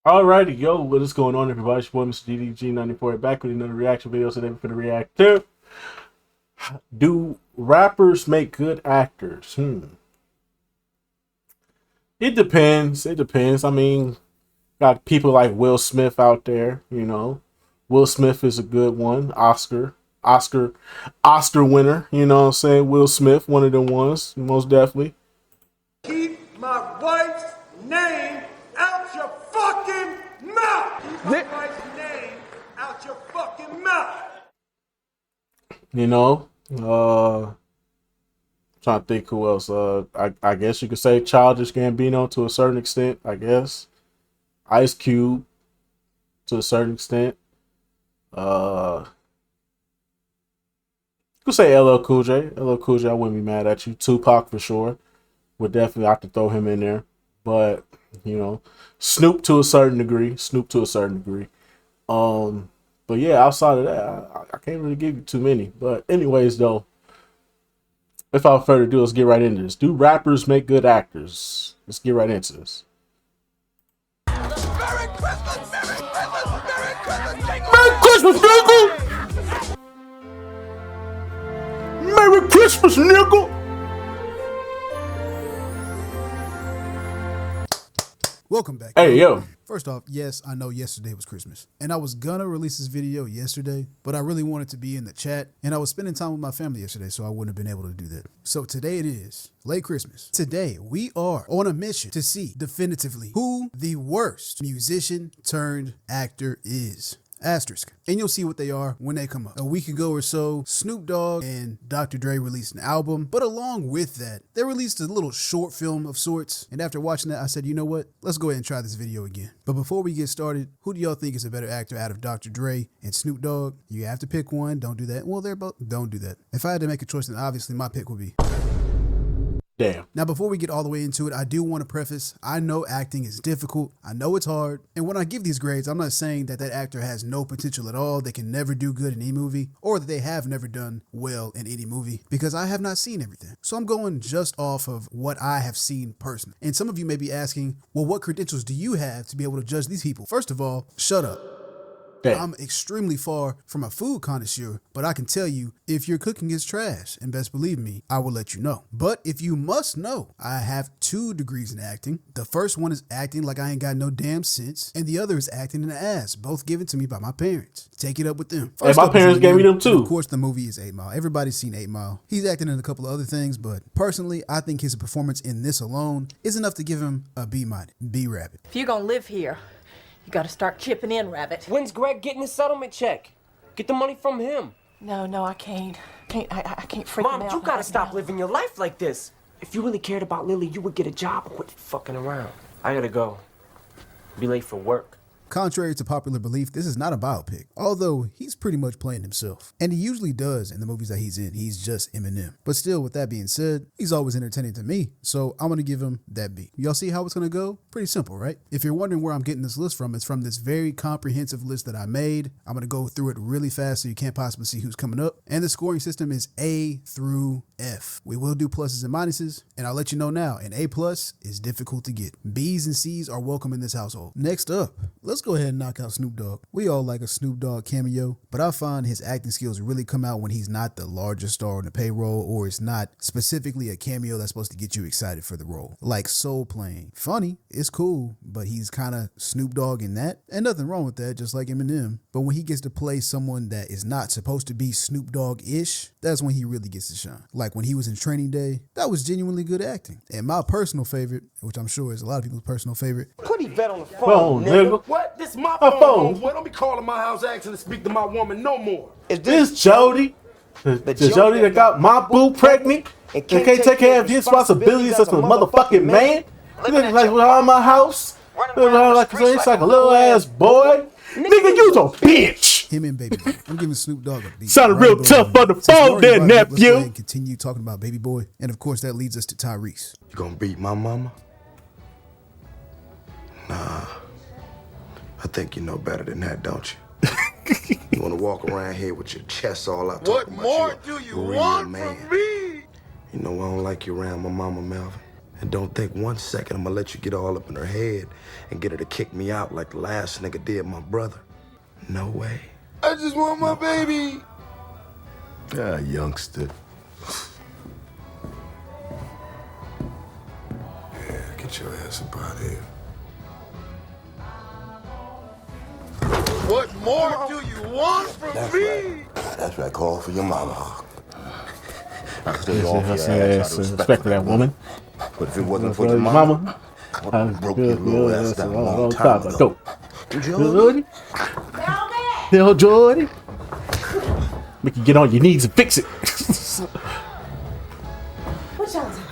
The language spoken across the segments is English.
Alrighty, yo, what is going on, everybody? It's your boy, Mr. DDG94, back with another reaction video today. We're going to react to: do rappers make good actors? It depends. It depends. I mean, got people like Will Smith out there, you know. Will Smith is a good one. Oscar winner, you know what I'm saying? Will Smith, one of them ones, most definitely. Keep my wife's name out your fucking mouth! Keep my wife's name out your fucking mouth! You know, trying to think who else. I guess you could say Childish Gambino to a certain extent, I guess. Ice Cube to a certain extent. You could say LL Cool J. LL Cool J, I wouldn't be mad at you. Tupac for sure. Would definitely have to throw him in there. But, you know, Snoop to a certain degree. But yeah, outside of that, I can't really give you too many. But anyways, though, without further ado, let's get right into this. Do rappers make good actors? Let's get right into this. Merry Christmas! Merry Christmas! Merry Christmas! Merry Christmas, nigga! Merry Christmas, nigga! Welcome back. Hey, yo. First off, yes, I know yesterday was Christmas. And I was gonna release this video yesterday, but I really wanted to be in the chat. And I was spending time with my family yesterday, so I wouldn't have been able to do that. So today it is late Christmas. Today we are on a mission to see definitively who the worst musician turned actor is. Asterisk. And you'll see what they are when they come up. A week ago or so, Snoop Dogg and Dr. Dre released an album, but along with that, they released a little short film of sorts. And after watching that, I said, you know what? Let's go ahead and try this video again. But before we get started, who do y'all think is a better actor out of Dr. Dre and Snoop Dogg? You have to pick one. Don't do that. Well, they're both. Don't do that. If I had to make a choice, then obviously my pick would be... Damn. Now, before we get all the way into it, I do want to preface, I know acting is difficult. I know it's hard. And when I give these grades, I'm not saying that that actor has no potential at all. They can never do good in any movie, or that they have never done well in any movie, because I have not seen everything. So I'm going just off of what I have seen personally. And some of you may be asking, well, what credentials do you have to be able to judge these people? First of all, shut up. Damn. I'm extremely far from a food connoisseur, but I can tell you if your cooking is trash, and best believe me, I will let you know. But if you must know, I have 2 degrees in acting. The first one is acting like I ain't got no damn sense, and the other is acting in the ass, both given to me by my parents. Take it up with them. Hey, my parents gave me them too. Of course, the movie is 8 Mile. Everybody's seen 8 Mile. He's acting in a couple of other things, but personally, I think his performance in this alone is enough to give him a B-. B-Rabbit. If you're gonna live here, you gotta start chipping in, Rabbit. When's Greg getting his settlement check? Get the money from him. No, I can't. I can't freak him Mom, out you gotta right stop now. living your life like this. If you really cared about Lily, you would get a job and quit fucking around. I gotta go. Be late for work. Contrary to popular belief, this is not a biopic, although he's pretty much playing himself. And he usually does in the movies that he's in. He's just Eminem. But still, with that being said, he's always entertaining to me, so I'm going to give him that B. Y'all see how it's going to go? Pretty simple, right? If you're wondering where I'm getting this list from, it's from this very comprehensive list that I made. I'm going to go through it really fast so you can't possibly see who's coming up. And the scoring system is A through F. We will do pluses and minuses, and I'll let you know now, an A plus is difficult to get. B's and C's are welcome in this household. Next up, let's go ahead and knock out Snoop Dogg. We all like a Snoop Dogg cameo, but I find his acting skills really come out when he's not the largest star on the payroll, or it's not specifically a cameo that's supposed to get you excited for the role. Like Soul Plane. Funny, it's cool, but he's kind of Snoop Dogg in that, and nothing wrong with that, just like Eminem. But when he gets to play someone that is not supposed to be Snoop Dogg-ish, that's when he really gets to shine. Like when he was in Training Day, that was genuinely good acting. And my personal favorite, which I'm sure is a lot of people's personal favorite, Put Yvette on the phone, nigga. What? This my My phone, phone. homeboy. Don't be calling my house asking to speak to my woman no more. Is this Jody? The Jody that got my boo pregnant and can't take care of his responsibilities as a motherfucking man? Living like around my house? Living around like a little ass boy? Nigga, you's a bitch! him and Baby Boy. I'm giving Snoop Dogg a beat. Sounded real tough on the phone there, Let's go ahead nephew. and continue talking about Baby Boy. And of course, that leads us to Tyrese. You gonna beat my mama? Nah. I think you know better than that, don't you? You wanna walk around here with your chest all out talking about What more you do you real want man. from me? You know I don't like you around my mama, Melvin. And don't think 1 second I'm gonna let you get all up in her head and get her to kick me out like the last nigga did my brother. No way. I just want my baby. Yeah, youngster. Yeah, get your ass up out of here. What more do you want from me? That's right. Call for your mama. Respect for that woman. But if it wasn't For for your his mama, I broke your little ass down a long time ago. ago. Jordy? Tell Jordy. Make you get on your knees and fix it. What y'all doing?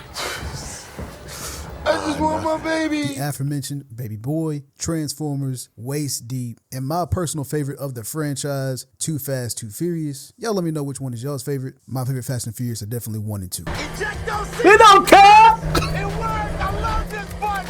I just want my baby. The aforementioned Baby Boy, Transformers, Waist Deep, and my personal favorite of the franchise, Too Fast, Too Furious. Y'all let me know which one is y'all's favorite. My favorite Fast and Furious are definitely 1 and 2. He don't care. It worked! I love this button!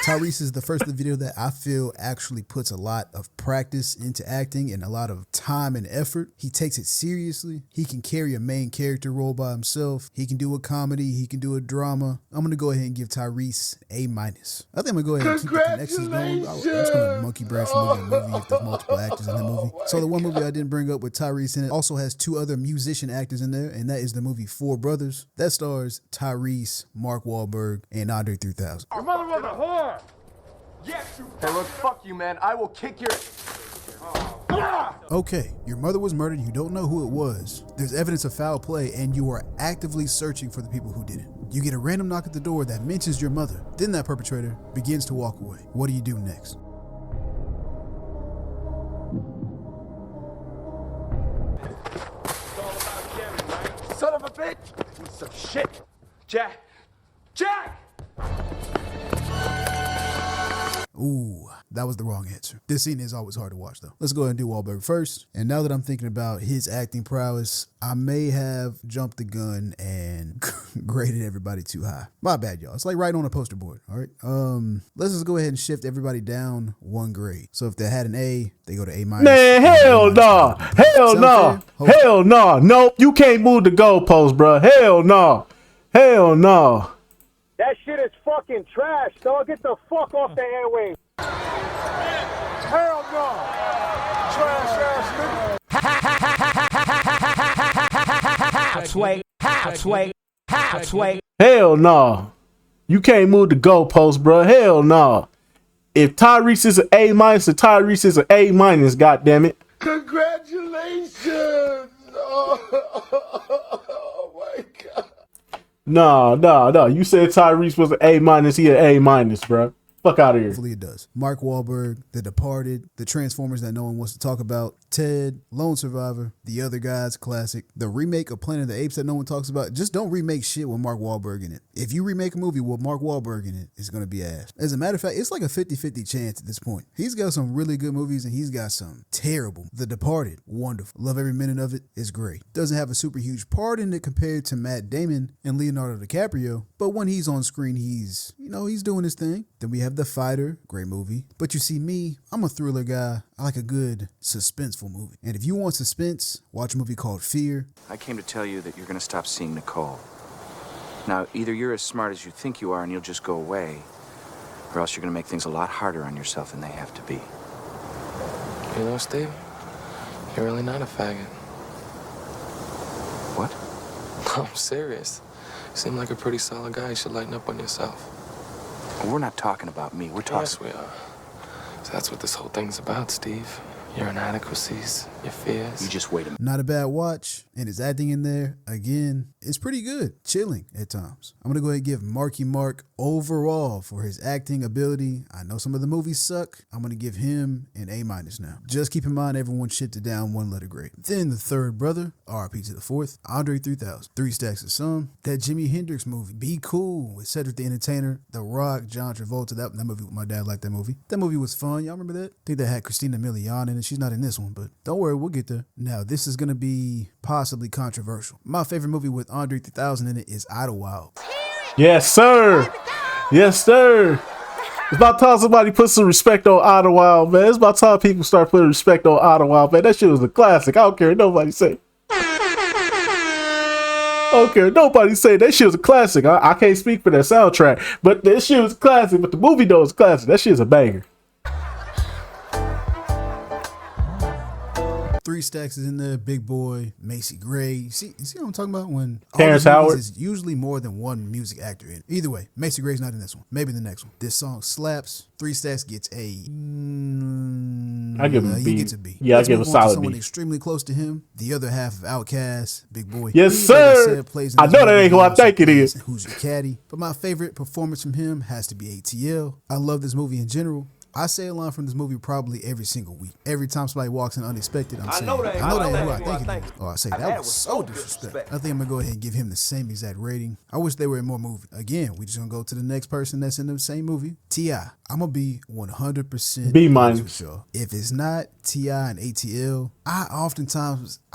Tyrese is the first of the video that I feel actually puts a lot of practice into acting and a lot of time and effort. He takes it seriously. He can carry a main character role by himself. He can do a comedy. He can do a drama. I'm going to go ahead and give Tyrese A-. I think I'm going to go ahead and keep the connections going. I'm just going to monkey branch from movie if there's multiple actors in the movie. So the one movie I didn't bring up with Tyrese in it also has 2 other musician actors in there, and that is the movie Four Brothers. That stars Tyrese, Mark Wahlberg, and Andre 3000. Your mother was a whore! Yes, you Hey, look, fuck you, man. I will kick your... Okay, your mother was murdered, you don't know who it was. There's evidence of foul play, and you are actively searching for the people who did it. You get a random knock at the door that mentions your mother. Then that perpetrator begins to walk away. What do you do next? son of a bitch! Piece of shit! Jack! Jack! Ooh, that was the wrong answer. This scene is always hard to watch, though. Let's go ahead and do Wahlberg first. And now that I'm thinking about his acting prowess, I may have jumped the gun and graded everybody too high. My bad, y'all. It's like right on a poster board, all right? Let's just go ahead and shift everybody down 1 grade. So if they had an A, they go to A-. Man, hell no. Hell no. Hell no. Nope, you can't move the goalpost, bro. Hell no. Hell no. That shit is fucking trash, dog. Get the fuck off the airwaves. Hell no. Trash ass nigga. Hell no. You can't move the goalpost, bro. Hell no. If Tyrese is an A-, then Tyrese is an A-, goddammit. Congratulations. Oh my God. No. You said Tyrese was an A-, he an A-, bro. Fuck out of here. Hopefully it does. Mark Wahlberg, The Departed, The Transformers that no one wants to talk about, Ted, Lone Survivor, The Other Guys, classic, the remake of Planet of the Apes that no one talks about. Just don't remake shit with Mark Wahlberg in it. If you remake a movie with Mark Wahlberg in it, it's going to be ass. As a matter of fact, it's like a 50-50 chance at this point. He's got some really good movies and he's got some terrible. The Departed, wonderful. Love every minute of it. It's great. Doesn't have a super huge part in it compared to Matt Damon and Leonardo DiCaprio, but when he's on screen, he's doing his thing. Then we have The Fighter, great movie. But you see me, I'm a thriller guy. I like a good suspenseful movie. And if you want suspense, watch a movie called Fear. I came to tell you that you're going to stop seeing Nicole. Now, either you're as smart as you think you are and you'll just go away, or else you're going to make things a lot harder on yourself than they have to be. You know, Steve, you're really not a faggot. What? No, I'm serious. You seem like a pretty solid guy. You should lighten up on yourself. Well, we're not talking about me. We're talking... Yes, we are. So that's what this whole thing's about, Steve. Your inadequacies, your fears. You just wait a minute. Not a bad watch, and his acting in there, again, is pretty good. Chilling at times. I'm going to go ahead and give Marky Mark overall for his acting ability. I know some of the movies suck. I'm going to give him an A- now. Just keep in mind, everyone shifted down 1 letter grade. Then the third brother, RP to the fourth, Andre 3000. 3 Stacks of Some. That Jimi Hendrix movie, Be Cool, with Cedric the Entertainer, The Rock, John Travolta. That movie, my dad liked that movie. That movie was fun. Y'all remember that? I think that had Christina Milian in it. She's not in this one, but don't worry, we'll get there. Now, this is going to be possibly controversial. My favorite movie with Andre 3000 in it is Idlewild. Yes, sir. Yes, sir. It's about time somebody put some respect on Idlewild, man. It's about time people start putting respect on Idlewild, man. That shit was a classic. I don't care what nobody say. Okay, nobody say that shit was a classic. I can't speak for that soundtrack, but that shit was a classic. But the movie though is classic. That shit is a banger. 3 Stacks is in there, Big Boy, Macy Gray. See what I'm talking about? When Terrence all these movies Howard is usually more than one music actor in. Either way, Macy Gray's not in this one. Maybe the next one. This song slaps. 3 Stacks gets a. I give him a B. He gets a B. Yeah, Let's I give him a move on to solid someone B. extremely close to him. The other half of Outkast, Big Boy. Yes, He, like sir. said, plays in I this know that movie. ain't who He I also think it plays is. Who's Your Caddy? But my favorite performance from him has to be ATL. I love this movie in general. I say a line from this movie probably every single week. Every time somebody walks in unexpected, I'm saying, I know that ain't who I think it is. Oh, I say, that was so disrespectful. I think I'm going to go ahead and give him the same exact rating. I wish they were in more movies. Again, we just going to go to the next person that's in the same movie. T.I. I'm going to be 100% B-. with y'all. If it's not T.I. and ATL, I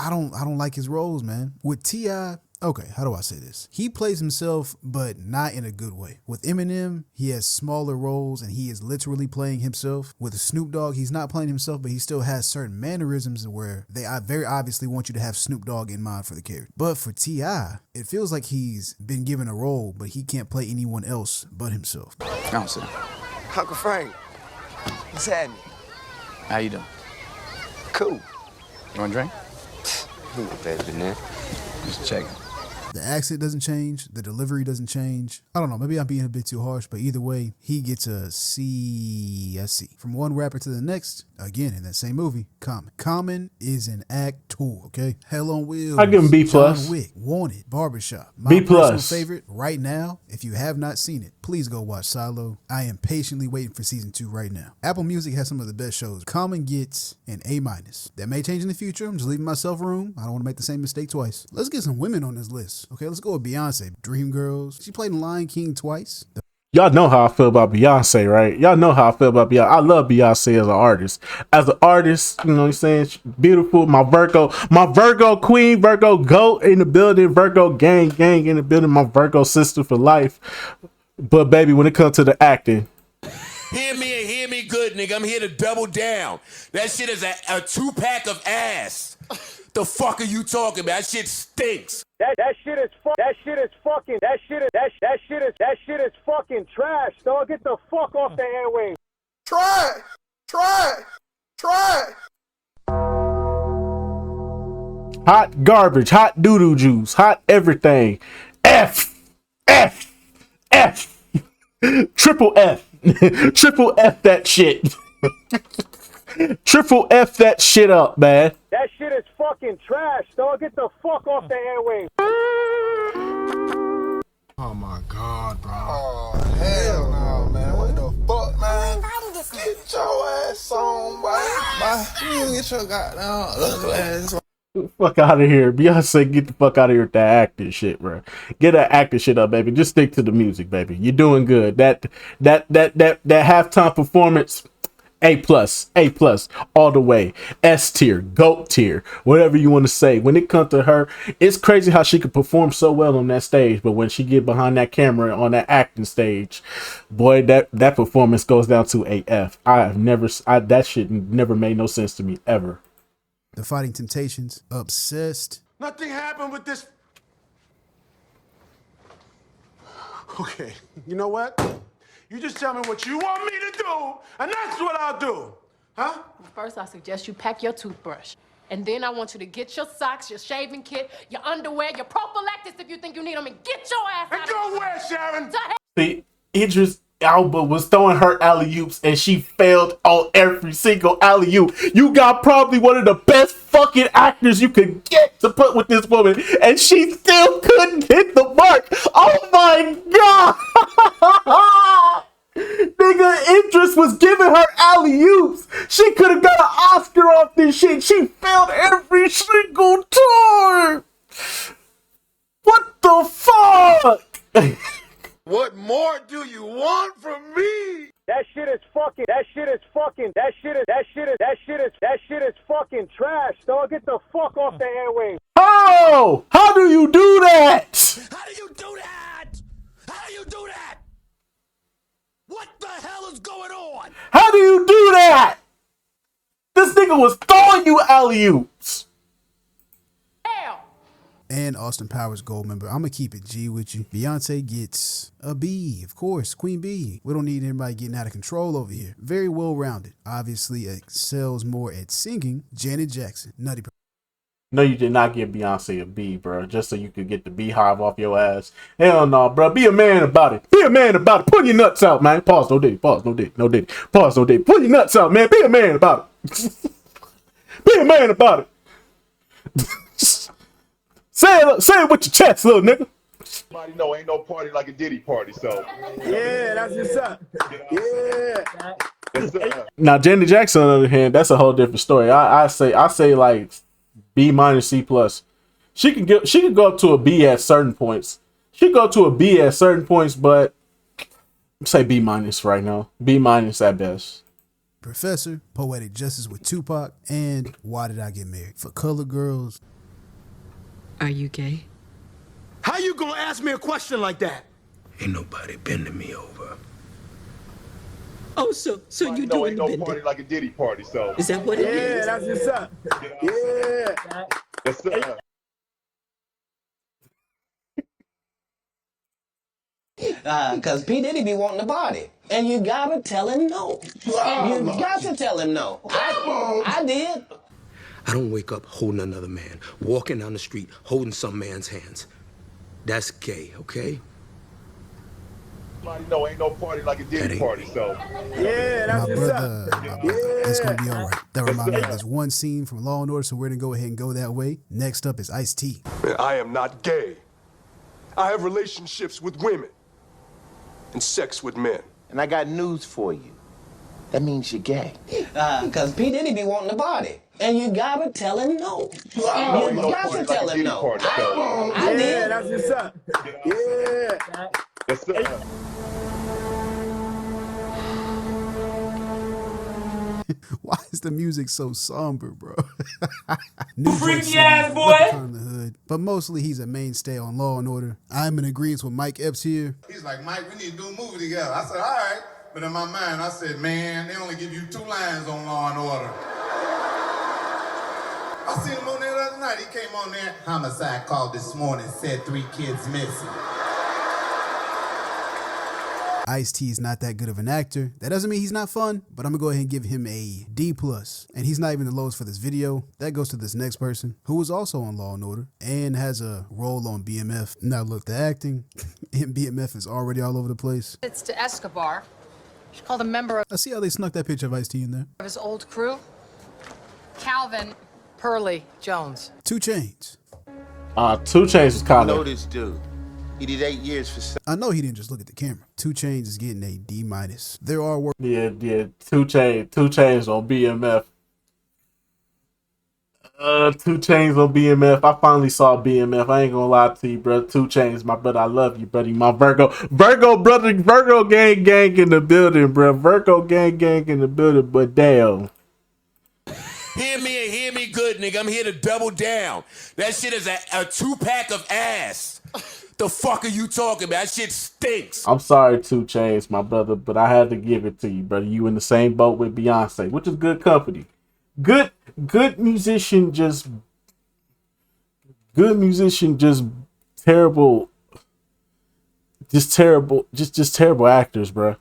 don't like his roles, man. With T.I., okay, how do I say this? He plays himself, but not in a good way. With Eminem, he has smaller roles and he is literally playing himself. With Snoop Dogg, he's not playing himself, but he still has certain mannerisms where they very obviously want you to have Snoop Dogg in mind for the character. But for T.I., it feels like he's been given a role, but he can't play anyone else but himself. Counsel, Uncle Frank, what's happening? how you doing? Cool. You want a drink? You know better than that. Just checking. The accent doesn't change. The delivery doesn't change. I don't know. Maybe I'm being a bit too harsh, but either way, he gets a C. From one rapper to the next, again, in that same movie, Common. Common is an actor, okay? Hell on Wheels. I give him B+. John Wick, Wanted, Barbershop. My B+. personal favorite right now, if you have not seen it, please go watch Silo. I am patiently waiting for season 2 right now. Apple Music has some of the best shows. Common gets an A-. That may change in the future. I'm just leaving myself room. I don't want to make the same mistake twice. Let's get some women on this list. Okay, let's go with Beyonce. Dreamgirls. She played in Lion King twice. Y'all know how I feel about Beyonce, right? Y'all know how I feel about Beyonce. I love Beyonce as an artist. As an artist, you know what I'm saying? She's beautiful. My Virgo queen, Virgo goat in the building, Virgo gang in the building, my Virgo sister for life. But baby, when it comes to the acting, Hear me and hear me good, nigga. I'm here to double down. That shit is a 2-pack of ass. The fuck are you talking about? That shit stinks. That shit is fucking trash, dog. Get the fuck off the airwaves. Trash! hot garbage, hot doo-doo juice, hot everything. F. Triple F. Triple F that shit. Triple F that shit up, man. That shit is fucking trash, dog. Get the fuck off the airwaves. Oh my God, bro. Oh, hell no, man. What the fuck, man? Get your ass on, boy. Get your goddamn ugly ass on. Fuck out of here. Beyonce, get the fuck out of here with that acting shit, bro. Get that acting shit up, baby. Just stick to the music, baby. You're doing good. That halftime performance, A+, all the way. S tier, GOAT tier, whatever you want to say. When it comes to her, it's crazy how she could perform so well on that stage, but when she get behind that camera on that acting stage, boy, that performance goes down to a F. That shit never made no sense to me ever. The Fighting Temptations, Obsessed. Nothing happened with this. Okay, you know what? You just tell me what you want me to do, and that's what I'll do. Huh? First, I suggest you pack your toothbrush. And then I want you to get your socks, your shaving kit, your underwear, your prophylactics if you think you need them, and get your ass out. And go where, Sharon? See, Idris Elba was throwing her alley-oops and she failed on every single alley-oop. You got probably one of the best fucking actors you could get to put with this woman, and she still couldn't hit the mark. Oh my God. Nigga, Idris was giving her alley-oops. She could have got an Oscar off this shit. She failed every single time. What the fuck? What more do you want from me? That shit is fucking trash, dog. Get the fuck off the airwaves. How do you do that? How do you do that? How do you do that? What the hell is going on? How do you do that? This nigga was throwing you alley-oops. Hell. and Austin Powers Gold member. I'm gonna keep it G with you. Beyonce gets a B, of course, Queen B. We don't need anybody getting out of control over here. Very well rounded. Obviously excels more at singing. Janet Jackson, Nutty. No, you did not give Beyonce a B, bro, just so you could get the beehive off your ass. Hell no, bro. Be a man about it. Be a man about it. Pull your nuts out, man. Pause, no diddy. Pause, no diddy. No diddy. Pause, no diddy. Pull your nuts out, man. Be a man about it. Be a man about it. Say it with your chest, little nigga. Everybody know ain't no party like a Diddy party, so. Yeah, that's what's up. Yeah. Yes, sir. Now, Janet Jackson, on the other hand, that's a whole different story. I say like B minus, C plus. She could go up to a B at certain points. She could go to a B at certain points, but say B minus right now. B minus at best. Professor, Poetic Justice with Tupac, and Why Did I Get Married? For Color Girls. Are you gay? How you gonna ask me a question like that? Ain't nobody bending me over. Oh, so you doing ain't no party like a Diddy party, so. Is that what it is? Yeah, that's what's up. Yeah. Yes, sir. Cause P. Diddy be wanting the body. And you gotta tell him no. You got to tell him no. I did. I don't wake up holding another man, walking down the street holding some man's hands. That's gay, okay? Everybody know ain't no party like a Diddy party, so. Yeah, that's My what's brother, up. it's gonna be all right. That reminds me of this one scene from Law and Order, so we're gonna go ahead and go that way. Next up is Ice-T. I am not gay. I have relationships with women and sex with men. And I got news for you. That means you're gay. Cause P. Diddy be wanting the body. And you gotta tell him no. You got to tell him no. I Yeah, did. that's what's up. Yeah. Yes, sir. Why is the music so somber, bro? New Freaky ass boy. From the hood, but mostly he's a mainstay on Law and Order. I'm in agreement with Mike Epps here. He's like, Mike, we need to do a movie together. I said, all right. But in my mind, I said, man, they only give you 2 lines on Law and Order. I seen him on there the other night. He came on there. Homicide called this morning, said 3 kids missing. Ice-T is not that good of an actor. That doesn't mean he's not fun, but I'm gonna go ahead and give him a D+. And he's not even the lowest for this video. That goes to this next person, who was also on Law and Order and has a role on BMF. Now look, the acting in BMF is already all over the place. It's to Escobar. She's called a member of I see how they snuck that picture of Ice-T in there. his old crew. Calvin Pearly Jones. 2 Chainz. 2 Chainz is kind I know of. this dude. He did 8 years for. I know he didn't just look at the camera. 2 Chainz is getting a D-. There are work. Yeah. 2 Chainz on BMF. 2 Chainz on BMF. I finally saw BMF. I ain't gonna lie to you, bro. 2 Chainz, my brother. I love you, buddy. My Virgo brother. Virgo gang in the building, bro. Virgo gang in the building. But damn. Hear me and hear me good, nigga. I'm here to double down. That shit is a 2-pack of ass. The fuck are you talking about? That shit stinks. I'm sorry, 2 Chainz, my brother, but I had to give it to you, brother. You in the same boat with Beyonce, which is good company. Good musician, just terrible. Just terrible actors, bro.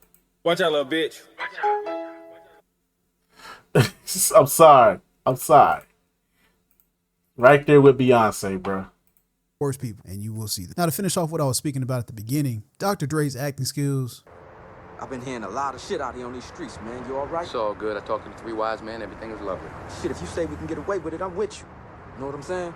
Watch out, little bitch. I'm sorry. Right there with Beyonce, bro. Worst people, and you will see that. Now to finish off what I was speaking about at the beginning, Dr. Dre's acting skills. I've been hearing a lot of shit out here on these streets, man. You all right? It's all good. I talked to the 3 wise men. Everything is lovely. Shit, if you say we can get away with it, I'm with you. You know what I'm saying?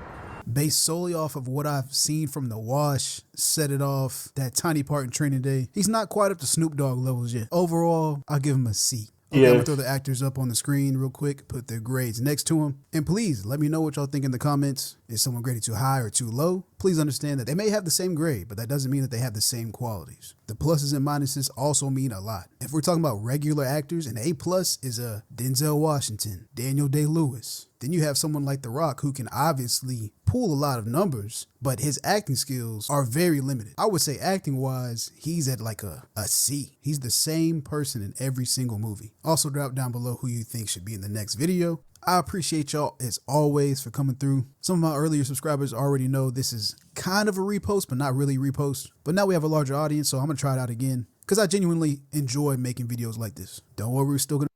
Based solely off of what I've seen from The Wash, Set It Off, that tiny part in Training Day, he's not quite up to Snoop Dogg levels yet. Overall, I'll give him a C. Okay, Yeah. I'm gonna throw the actors up on the screen real quick, put their grades next to them. And please let me know what y'all think in the comments. Is someone graded too high or too low? Please understand that they may have the same grade, but that doesn't mean that they have the same qualities. The pluses and minuses also mean a lot. If we're talking about regular actors, an A+ is a Denzel Washington, Daniel Day-Lewis. Then you have someone like The Rock who can obviously pull a lot of numbers, but his acting skills are very limited. I would say acting wise, he's at like a C. He's the same person in every single movie. Also drop down below who you think should be in the next video. I appreciate y'all as always for coming through. Some of my earlier subscribers already know this is kind of a repost, but not really a repost. But now we have a larger audience, so I'm gonna try it out again because I genuinely enjoy making videos like this. Don't worry, we're still gonna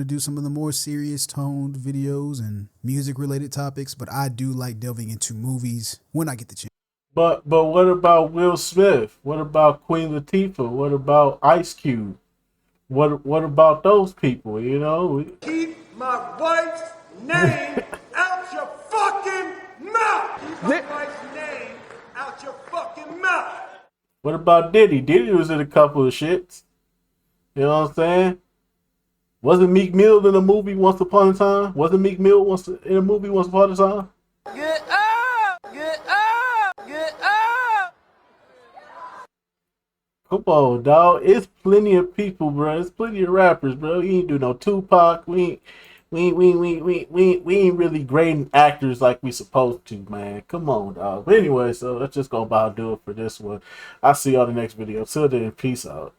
do some of the more serious toned videos and music related topics, but I do like delving into movies when I get the chance. But what about Will Smith? What about Queen Latifah? What about Ice Cube? What about those people, you know? Keep my wife's name out your fucking mouth! Keep my wife's name out your fucking mouth! What about Diddy? Diddy was in a couple of shits. You know what I'm saying? Wasn't Meek Mill in a movie once upon a time? Wasn't Meek Mill in a movie once upon a time? Get up! Get up! Get up! Come on, dog. It's plenty of people, bro. It's plenty of rappers, bro. We ain't do no Tupac. We ain't really grading actors like we supposed to, man. Come on, dog. But anyway, so that's just gonna about do it for this one. I'll see y'all in the next video. Till then, peace out.